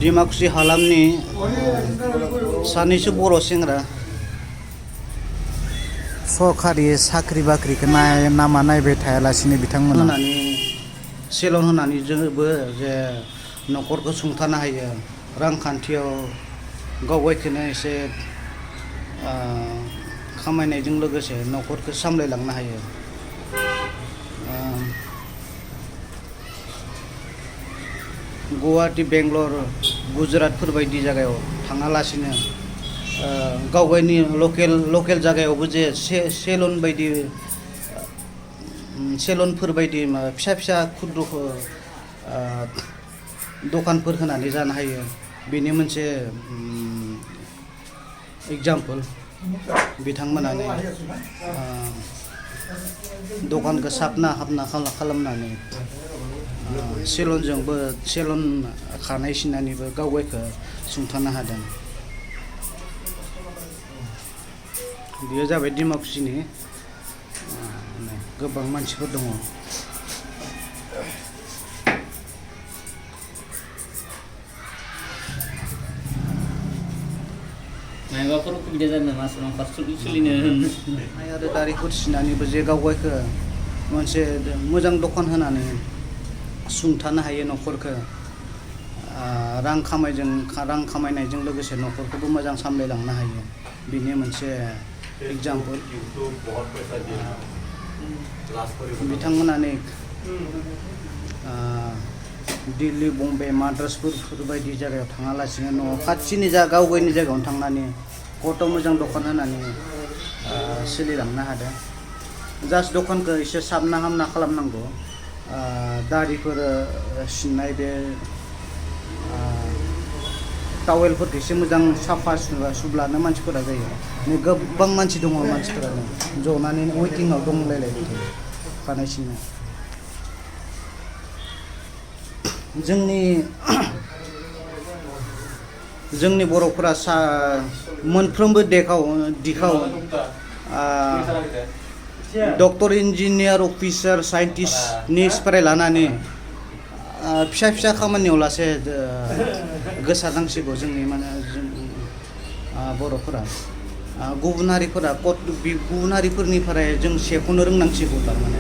डिमाकुसि हालामनि सानैसो बर' सेंग्रा सरखारि साख्रि बाख्रिखौ नामा नायबाय थायालासिनो बिथांमोना होनानै सेलन होनानै जोंबो जे न'खरखौ सुंथानो हायो, रांखान्थियाव गावबायखौनो एसे खामायनायजों लोगोसे न'खरखौ सामलायलांनो हायो। गुवाहाटी, बेंगलर, गुजरातफोर बायदि जायगायाव थाङालासिनो गावगायनि लकेल जायगायावबो जे सेलन बायदि सेलनफोर बायदि फिसा फिसा खुद्र दखानफोर होनानै जानो हायो। बेनि मोनसे एग्जाम्पल बिथांमोनानो दखानखौ साबना हाबना खालामनानै सेलनजोंबो सेलन खानाय सिननानैबो गावगायखौ सुंथानो हादों। बेयो जाबाय डिमाकुसिनि गोबां मानसिफोर दङ। मायबाफोर उसुबिदा जादों नामा न'खर सोलिनो आरो दारिफोर सिननानैबो जे गावगायखौ मोनसे मोजां दखान होनानै सुंथानो हायो न'खरखौ। रां खामायनायजों लोगोसे न'खरखौबो मोजां सामलायलांनो हायो। बेनि मोनसे एग्जाम्पल बिथांमोनानो दिल्ली, बम्बे, माद्रासफोर बायदि जायगायाव थाङालासिनो न'आव खाथिनि गावगायनि जायगायावनो थांनानै गथ' मोजां दखान होनानै सोलिलांनो हादों। जास्ट दखानखौ एसे साबना हामना खालामनांगौ। दारिफोर सिननाय बे टावेलफोरखौ एसे मोजां साफा सुब्लानो मानसिफोरा जायो। गोबां मानसि दङ, मानसिफोरानो जनानै वेटिंआव दंलायलायबाय थायो खानाय सिननो। जोंनि बर'फोरा मोनफ्रोमबो दिखाव डक्टर, इन्जिनियार, अफिसार, साइन्टिस्टनिफ्राय लानानै फिसा फिसा खामानियाव लासे गोसारनांसिगौ। जोंनि बर'फोरा गुबुन हारिफोरनिफ्राय जों सेख'नो रोंनांसिगौ। थारमाने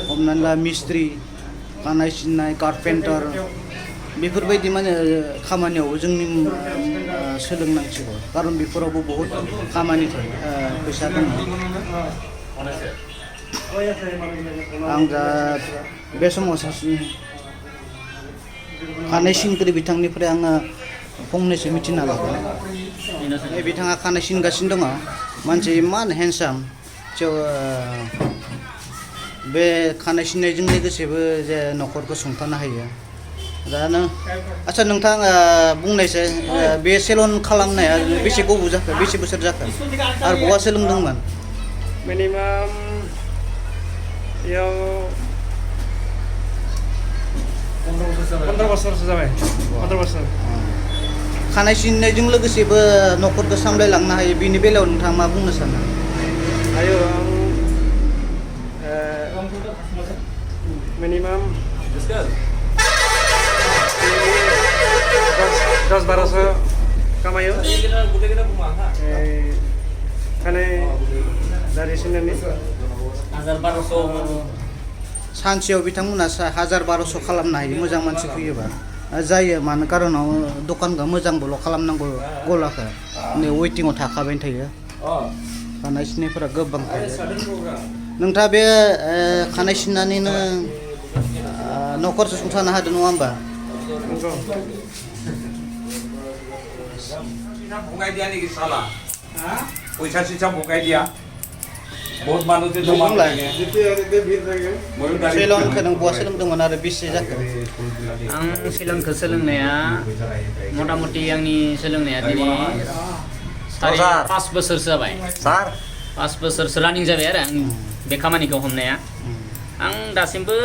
हमनानै ला मिस्ट्रि, खानाय सिननाय, कारपेन्टार बेफोरबायदि खामानियावबो जोंनि सोलोंनांसिगौ। खारन बेफोरावबो बहुद खामानि थायो, फैसा दङ। आं दा बे समाव सासे खानाय सिनगिरि बिथांनिफ्राय आङो फंनैसो मिथिना लागोन। बिथाङा खानाय सिनगासिनो दङ। मानसि इमान हेन्डसाम, बे खानाय सिननायजों लोगोसेबो जे न'खरखौ सुंथानो हायो। दा आच्चा नोंथां बुंनायसाय, बे सेलन खालामनाया बेसे गोबाव जाखो, बेसे बोसोर जाखो आरो बहा सोलोंदोंमोन? मिनिमाम याव 15 बोसोरसो जाबाय। 15 बोसोर। खानाय सिननायजों लोगोसेबो न'खरखौ सामलायलांनो हायो। बेनि बेलायाव नोंथाङा मा बुंनो सानो? हायो। मिनिमाम 10-12 कामायो। खानाय दारि सिननानै 1000-1200 सानसेयाव बिथांमोना 1000-1200 खालामनो हायो मोजां मानसि फैयोबा। जायो, मानो कारनाव दखानखौ मोजांबोल' खालामनांगौ, गलाखौ नै वेटिंआव थाखाबाय थायो। खानाय सिननायफोरा गोबां थायो। नोंथाङा बे खानाय सिननानैनो न'खरखौ सुंथानो हादों, नङा होमबा? सेलनखौ नों बहा सोलोंदोंमोन आरो बेसे जाखो? आं सेलनखौ सोलोंनाया मथा मथि आंनि सोलोंनाया दिनै 5 बोसोरसो जाबाय। 5 बोसोरसो रानिं जाबाय आरो आं बे खामानिखौ हमनाया। आं दासिमबो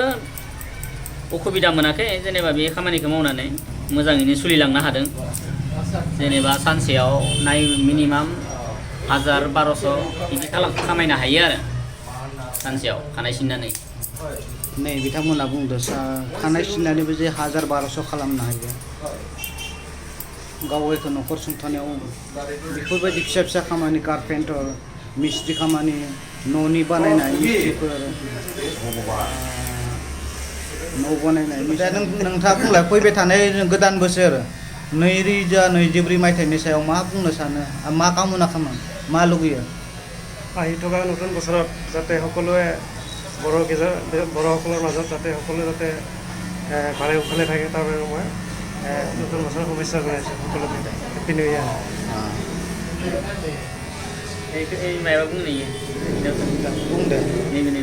उसुबिदा मोनाखै। जेनेबा बे खामानिखौ मावनानै मोजाङैनो सोलिलांनो हादों। जेनेबा सानसेयाव मिनिमाम 1000-1200 बिदि खामायनो हायो आरो सानसेयाव खानाय सिननानै। नै बिथांमोना बुंदों खानाय सिननानैबो जे 1000-1200 खालामनो हायो गावैखौ न'खर सुंथानायाव बेफोरबायदि फिसा फिसा खामानि कारपेन्टर मिस्ट्रि खामानि न'नि बानायनाय मिस्ट्रिफोर न' बानायनाय दा नोंथाङा बुंलाय फैबाय थानाय गोदान बोसोर 2024 मायथाइनि सायाव मा बुंनो सानो मा कामना खालामो मा लुगैयो আহি থকা নতুন বছৰত যাতে সকলোৱে বড়োসকলৰ মাজত যাতে সকলোৱে যাতে ভালে কুশলে থাকে তাৰ বাবে মই নতুন বছৰৰ শুভেচ্ছা জনাইছোঁ সকলোকে হেপী নিউ ইয়াৰ এই মাইবা বুংনি বুंदे নैबे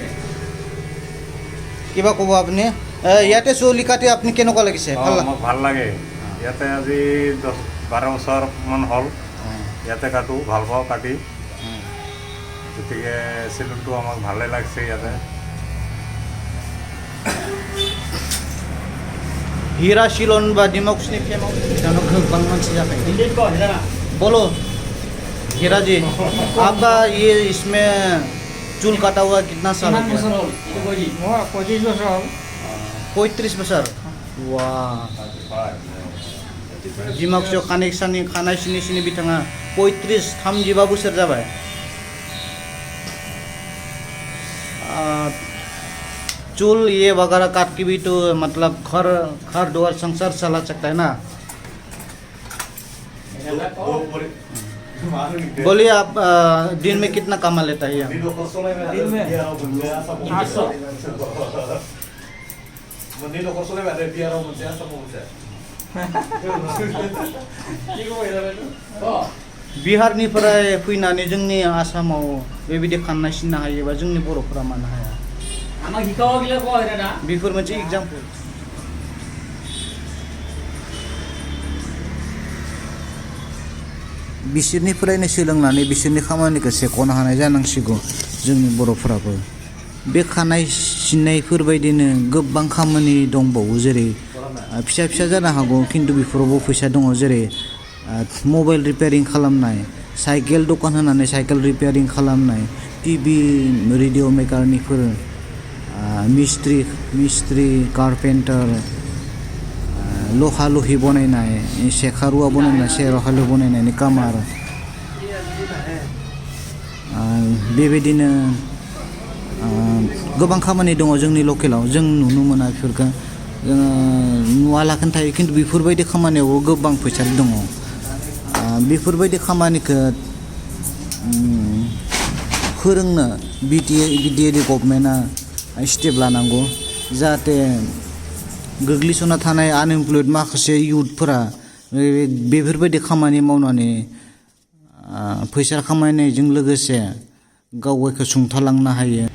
কিবা ক'ব আপুনি ইয়াতে চুলি কাটি আপুনি কেনেকুৱা লাগিছে মোক ভাল লাগে ইয়াতে আজি 10-12 বছৰমান হ'ল ইয়াতে কাটো ভাল পাওঁ কাটি গতিকে চেলুনটো আমাক ভালে লাগছে ইয়াতে हीरा सिलोन बा डिमाकुसनि फेमाव बिथांनाव गोबां मानसि जाखायो बोलो हीरा जी आपका ये इसमें चूल काटा हुआ कितना साल हो गया মই 25 বছৰ হ'ল 35 बोसोर वाह डिमाकुसियाव खानाय सिनि बिथाङा 35 बोसोर जाबाय चूल ये वगैरह काट के भी तो मतलब घर द्वार संसार चला सकता है ना बोलिए आप दिन में कितना कमा लेता है दिन में 800 बिहारनिफ्राय फैनानै जोंनि आसामाव बेबायदि खाननाय सिननो हायोबा जोंनि बर'फोरा मानो हाया आमा हिखावा गिला को आरो ना बेफोर मोनसे एग्जाम्पल बिसोरनिफ्रायनो सोलोंनानै बिसोरनि खामानिखौ सेख'नो हानाय जानांसिगौ जोंनि बर'फोराबो बे खानाय सिननायफोरबायदिनो गोबां खामानि दंबावो जेरै फिसा फिसा जानो हागौ खिन्थु बेफोरावबो फैसा दङ जेरै मबाइल रिपेयारिं खालामनाय साइकेल दखान होनानै साइकेल रिपेयारिं खालामनाय टिभि रेडिअ मेकारनिफोर मिस्ट्रि कारपेन्टार लहा लहि बनायनाय सेखा रुवा बनायनाय सेरहालु बनायनायनि कामार बेबायदिनो गोबां खामानि दङ जोंनि लकेलाव जों नुनो मोना बेफोरखौ नुवालाखैनो थायो खिन्थु बेफोरबायदि खामानियावबो गोबां फैसा दङ बेफोरबायदि खामानिखौ फोरोंनो बिटिआर गभर्नमेन्टआ स्टेप लानांगौ जाहाथे गोग्लैसोना थानाय आनएमप्लयड माखासे इयुथफोरा बेफोरबायदि खामानि मावनानै फैसा खामायनायजों लोगोसे गावखौ सुंथालांनो हायो